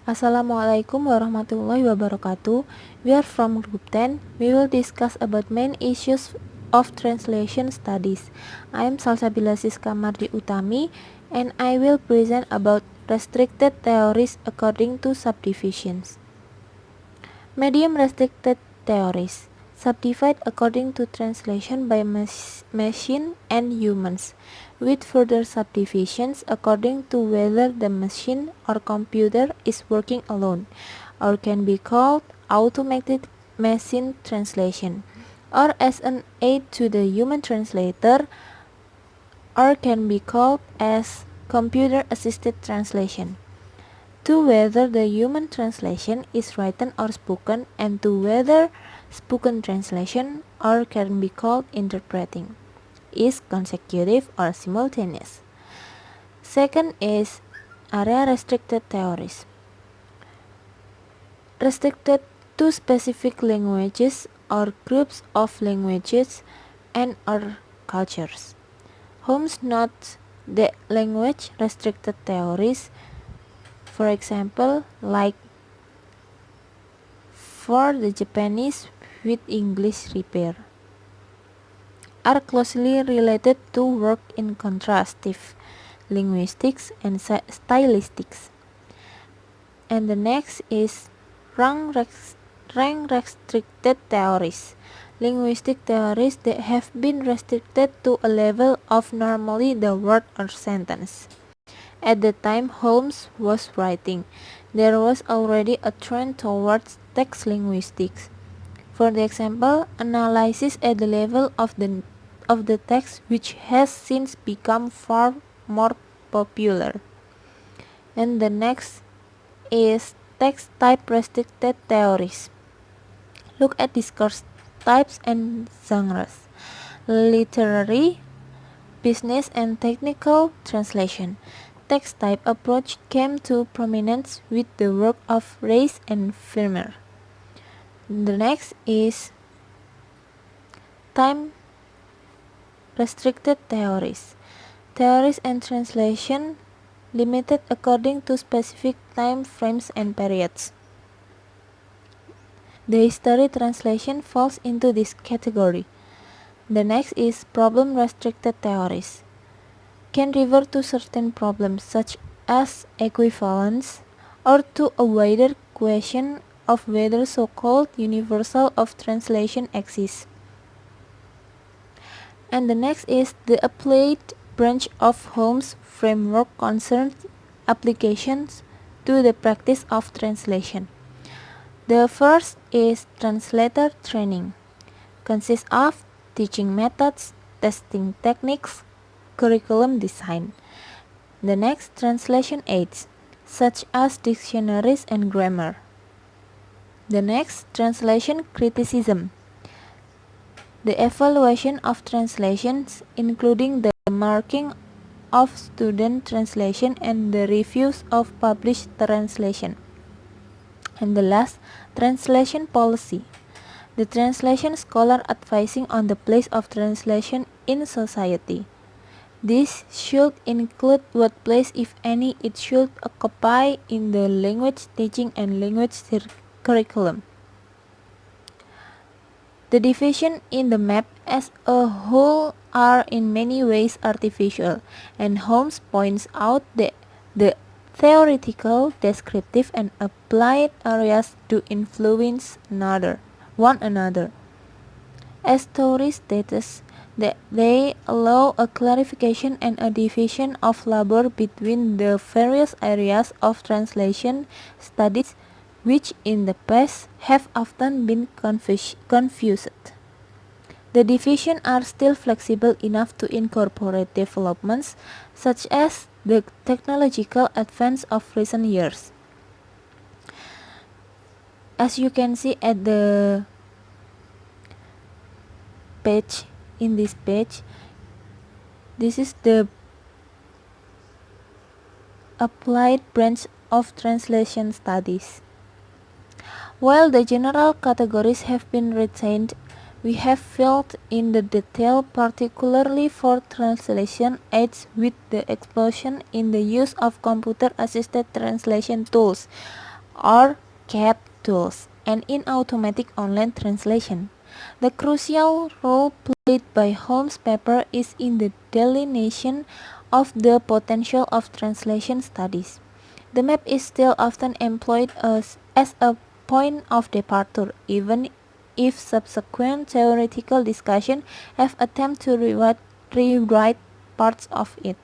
Assalamualaikum warahmatullahi wabarakatuh. We are from Group 10. We will discuss about main issues of translation studies. I am Salsabilla Siska Mardi Utami and I will present about restricted theories according to subdivisions. Medium restricted theories subdivide according to translation by machine and humans, with further subdivisions according to whether the machine or computer is working alone, or can be called automated machine translation, or as an aid to the human translator, or can be called as computer-assisted translation. To whether the human translation is written or spoken, and to whether spoken translation, or can be called interpreting, is consecutive or simultaneous. Second is area restricted theories. Restricted to specific languages or groups of languages and or cultures. Holmes notes the language restricted theories, for example, like for the Japanese with English repair, are closely related to work in contrastive linguistics and stylistics. And the next is rank restricted theories. Linguistic theories that have been restricted to a level of normally the word or sentence. At the time Holmes was writing, there was already a trend towards text linguistics. For the example, analysis at the level of the text, which has since become far more popular. And the next is text type restricted theories. Look at discourse types and genres. Literary, business and technical translation. Text type approach came to prominence with the work of Reis and Vermeer. The next is time restricted theories. Theories and translation limited according to specific time frames and periods. The history translation falls into this category. The next is problem restricted theories. Can refer to certain problems such as equivalence or to a wider question of whether so-called universal of translation exists. And the next is the applied branch of Holmes' framework concerns applications to the practice of translation. The first is translator training. Consists of teaching methods, testing techniques, curriculum design. The next, translation aids, such as dictionaries and grammar. The next, translation criticism. The evaluation of translations, including the marking of student translation and the reviews of published translation. And the last, translation policy. The translation scholar advising on the place of translation in society. This should include what place, if any, it should occupy in the language teaching and language curriculum. The division in the map as a whole are in many ways artificial, and Holmes points out that the theoretical, descriptive, and applied areas do influence one another. As Story states that they allow a clarification and a division of labor between the various areas of translation studies, which in the past have often been confused. The divisions are still flexible enough to incorporate developments such as the technological advance of recent years. As you can see at the page, in this page, this is the applied branch of translation studies. While the general categories have been retained, we have filled in the detail, particularly for translation aids, with the explosion in the use of computer-assisted translation tools, or CAT tools, and in automatic online translation. The crucial role played by Holmes' paper is in the delineation of the potential of translation studies. The map is still often employed as a point of departure, even if subsequent theoretical discussion have attempted to rewrite parts of it.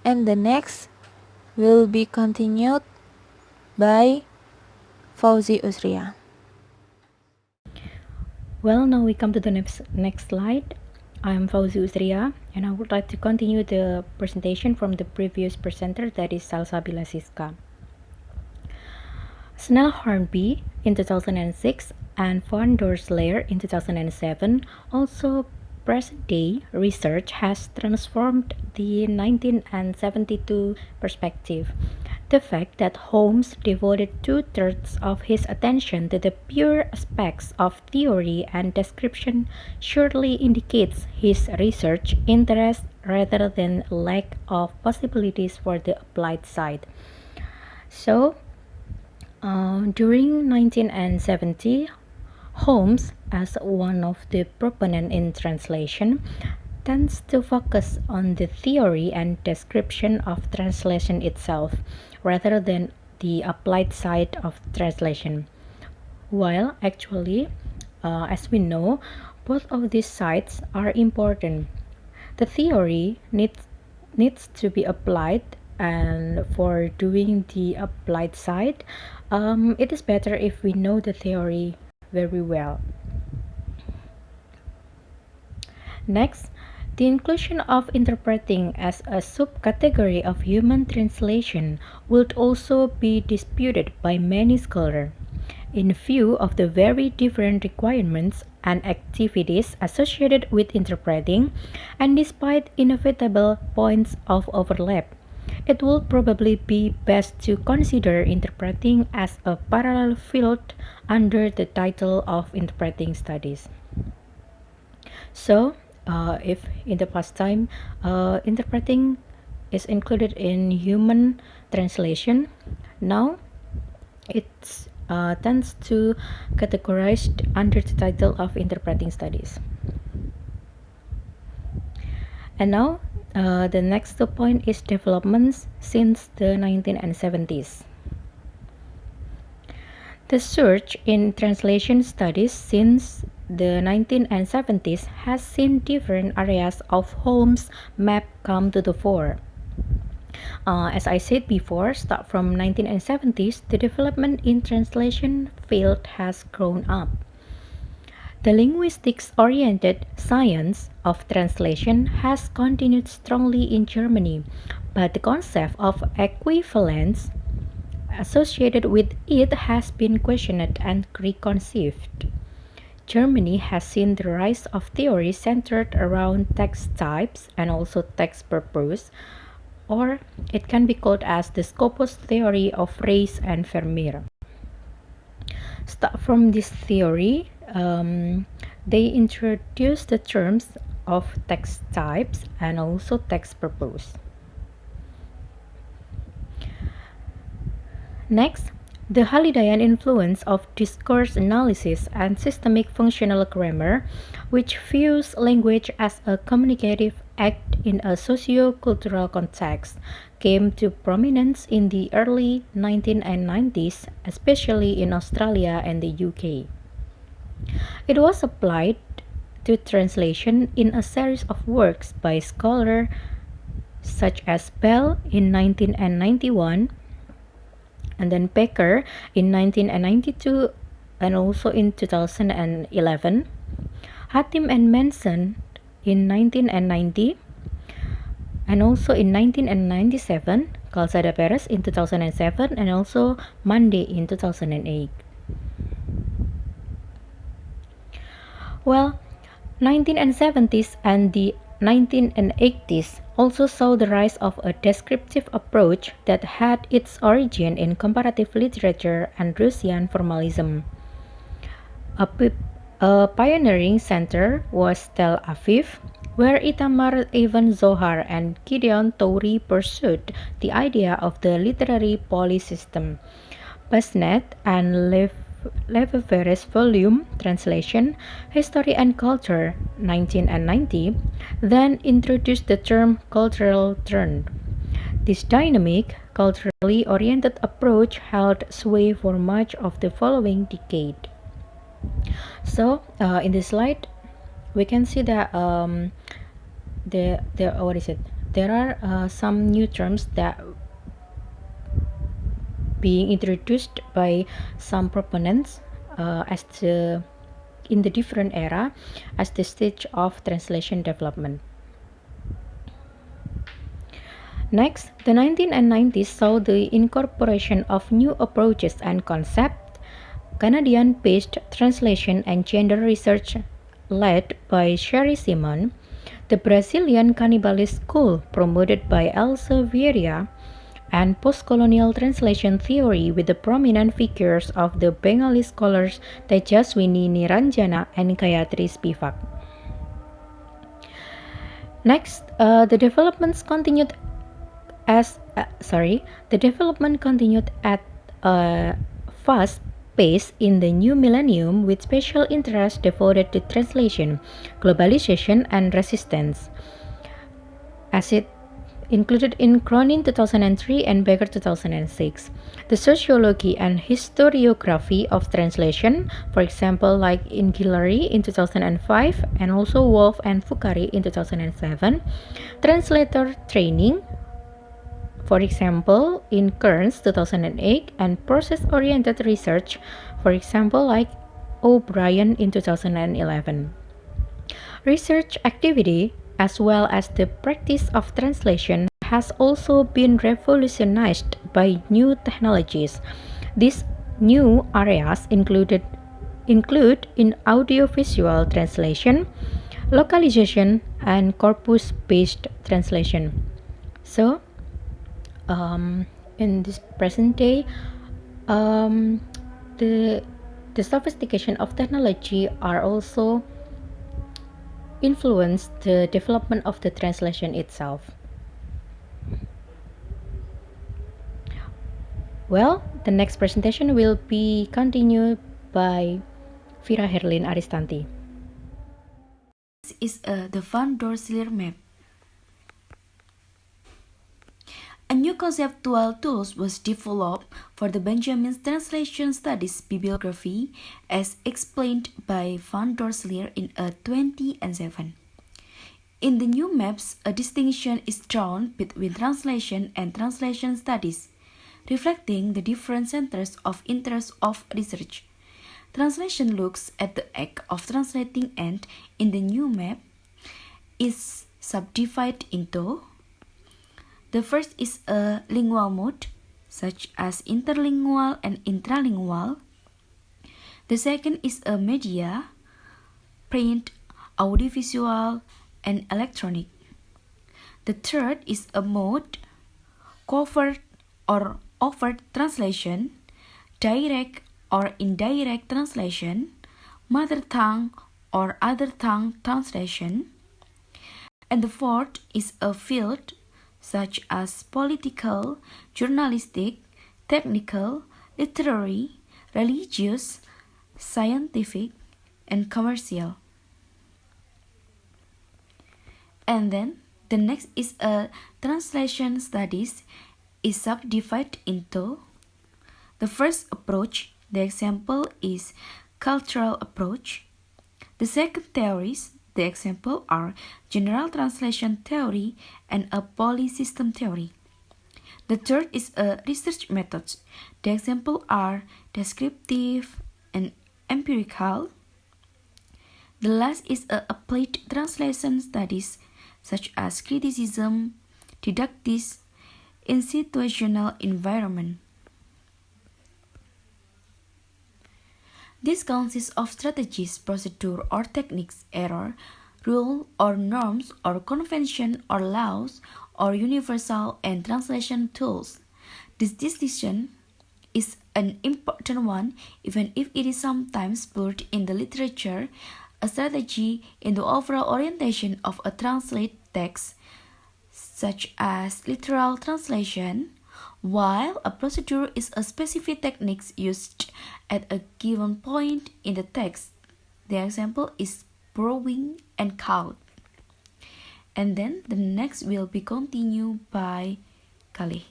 And the next will be continued by Fauzi Usrya. Well, now we come to the next slide. I'm Fauzi Usrya, and I would like to continue the presentation from the previous presenter, that is Salsabilla Siska. Snell Hornby in 2006 and Von Dorsleer in 2007. Also, present-day research has transformed the 1972 perspective. The fact that Holmes devoted two-thirds of his attention to the pure aspects of theory and description surely indicates his research interest rather than lack of possibilities for the applied side. So, during 1970, Holmes, as one of the proponents in translation, tends to focus on the theory and description of translation itself, rather than the applied side of translation. While actually, as we know, both of these sides are important. The theory needs to be applied, and for doing the applied side, it is better if we know the theory very well. Next, the inclusion of interpreting as a subcategory of human translation would also be disputed by many scholars. In view of the very different requirements and activities associated with interpreting, and despite inevitable points of overlap, it would probably be best to consider interpreting as a parallel field under the title of interpreting studies. So, if in the past time interpreting is included in human translation, now it's tends to categorized under the title of interpreting studies. And now the next point is developments since the 1970s. The search in translation studies since the 1970s has seen different areas of Holmes' map come to the fore. As I said before, start from 1970s, the development in translation field has grown up. The linguistics-oriented science of translation has continued strongly in Germany, but the concept of equivalence associated with it has been questioned and reconceived. Germany has seen the rise of theories centered around text types and also text purpose, or it can be called as the Scopus theory of Reis and Vermeer. Start from this theory, they introduced the terms of text types and also text purpose. Next, the Hallidayan influence of discourse analysis and systemic functional grammar, which views language as a communicative act in a socio-cultural context, came to prominence in the early 1990s, especially in Australia and the UK. It was applied to translation in a series of works by scholars such as Bell in 1991, and then Becker in 1992 and also in 2011, Hatim and Manson in 1990, and also in 1997, Calzada Perez in 2007, and also Monday in 2008. Well, 1970s and the 1980s also saw the rise of a descriptive approach that had its origin in comparative literature and Russian formalism. A pioneering center was Tel Aviv, where Itamar Ibn Zohar and Gideon Touri pursued the idea of the literary polysystem. Basnet and Lefevere's volume translation History and Culture 1990 then introduced the term cultural trend. This dynamic, culturally oriented approach held sway for much of the following decade. So, in this slide, we can see that what is it? There are some new terms that being introduced by some proponents in the different era as the stage of translation development. Next, the 1990s saw the incorporation of new approaches and concepts, Canadian-based translation and gender research led by Sherry Simon, the Brazilian Cannibalist School promoted by Elsa Vira, and post-colonial translation theory with the prominent figures of the Bengali scholars Tejaswini Niranjana and Gayatri Spivak. Next, the development continued at a fast pace in the new millennium with special interest devoted to translation, globalization, and resistance, as it included in Cronin 2003 and Becker 2006. The sociology and historiography of translation, for example, like in Guillory in 2005 and also Wolf and Fukari in 2007. Translator training, for example, in Kearns 2008 and process-oriented research, for example, like O'Brien in 2011. Research activity as well as the practice of translation has also been revolutionized by new technologies. These new areas include in audiovisual translation, localization, and corpus-based translation. So, in this present day, the sophistication of technology are also influence the development of the translation itself. Well, the next presentation will be continued by Vira Herlien Ariestanti. This is the Van Dorsler map. A new conceptual tool was developed for the Benjamin's Translation Studies bibliography as explained by Van Dorsler in 2007. In the new maps, a distinction is drawn between translation and translation studies, reflecting the different centers of interest of research. Translation looks at the act of translating and, in the new map, is subdivided into: the first is a lingual mode, such as interlingual and intralingual. The second is a media, print, audiovisual, and electronic. The third is a mode, covert or overt translation, direct or indirect translation, mother tongue or other tongue translation. And the fourth is a field, such as political, journalistic, technical, literary, religious, scientific, and commercial. And then the next is a translation studies is subdivided into: the first approach, the example is cultural approach. The second theories, the example are general translation theory and a polysystem theory. The third is a research methods. The example are descriptive and empirical. The last is a applied translation studies such as criticism, didactics, in situational environment. This consists of strategies, procedure or techniques, error, rule or norms or convention or laws or universal and translation tools. This distinction is an important one even if it is sometimes blurred in the literature. a strategy in the overall orientation of a translate text, such as literal translation, while a procedure is a specific technique used at a given point in the text. The example is borrowing and count. And then the next will be continued by Galih.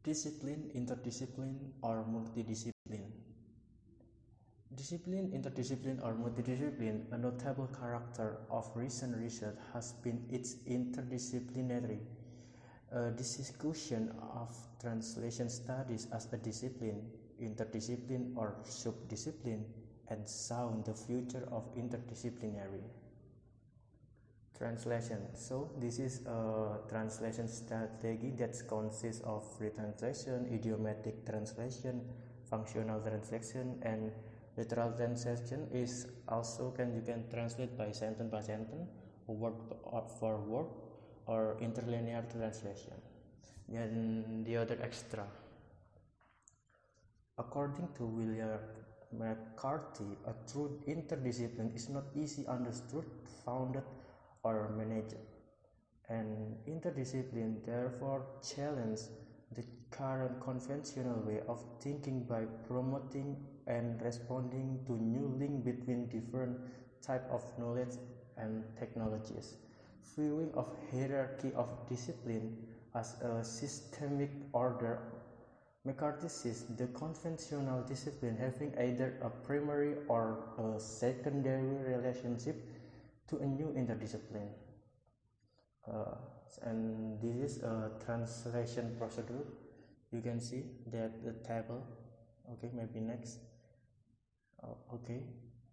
Discipline, interdiscipline, or multidiscipline. Discipline, interdiscipline, or multidiscipline, a notable character of recent research has been its interdisciplinary discussion of translation studies as a discipline, interdiscipline, or subdiscipline, and sound the future of interdisciplinary translation. So this is a translation strategy that consists of retranslation, idiomatic translation, functional translation, and literal translation is also you can translate by sentence, word for word, or interlinear translation. Then the other extra. According to William McCarthy, a true interdiscipline is not easily understood, founded, or managed. An interdiscipline therefore challenges the current conventional way of thinking by promoting and responding to new link between different types of knowledge and technologies. Viewing of hierarchy of discipline as a systemic order, McCarthy sees the conventional discipline having either a primary or a secondary relationship to a new interdiscipline. And this is a translation procedure. You can see that the table. Okay, maybe next. Okay,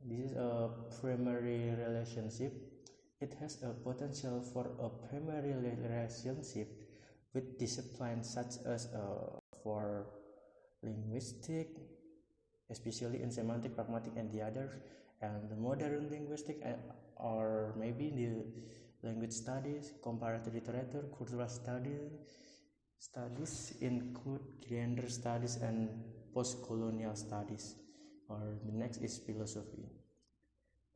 this is a primary relationship. It has a potential for a primary relationship with disciplines such as for linguistic, especially in semantic, pragmatic, and the others, and the modern linguistic, or maybe the language studies, comparative literature, cultural studies. Studies include gender studies and post-colonial studies. Or the next is philosophy.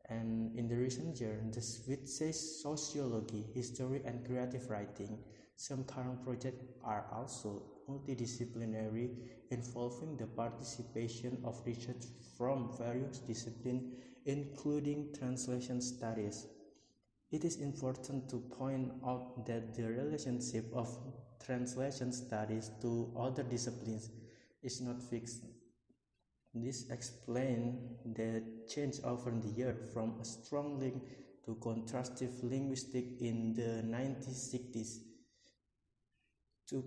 And in the recent years, which says sociology, history, and creative writing, some current projects are also multidisciplinary, involving the participation of research from various disciplines, including translation studies. It is important to point out that the relationship of translation studies to other disciplines is not fixed. This explains the change over the year from a strong link to contrastive linguistics in the 1960s to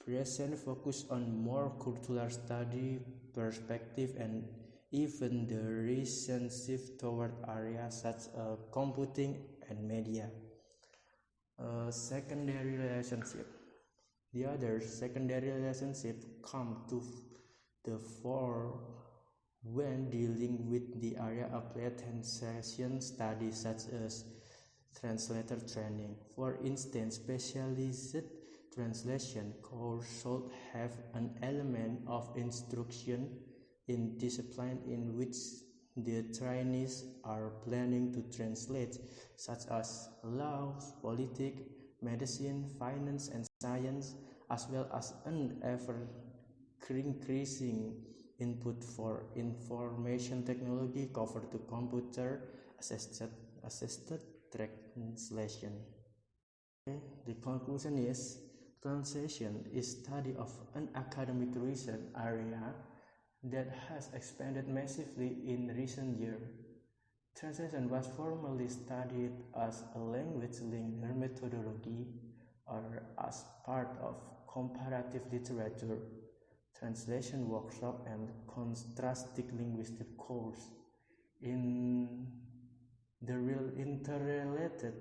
present focus on more cultural study perspective, and even the recent shift toward areas such as computing and media. Secondary relationship. The other secondary relationship come to the fore when dealing with the area of translation studies such as translator training. For instance, specialized translation course should have an element of instruction in discipline in which the trainees are planning to translate, such as laws, politics, medicine, finance, and science, as well as an ever-increasing input for information technology covered to computer-assisted translation. Okay. The conclusion is translation is study of an academic research area that has expanded massively in recent years. Translation was formerly studied as a language linear methodology or as part of comparative literature, translation workshop, and contrastive linguistic course. In the real interrelated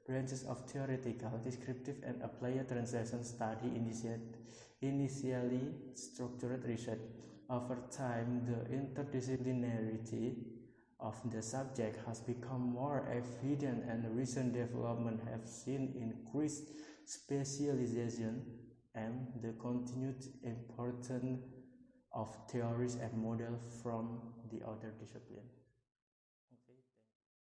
branches of theoretical, descriptive, and applied translation study initially structured research. Over time, the interdisciplinarity of the subject has become more evident, and recent developments have seen increased specialization and the continued importance of theories and models from the other discipline.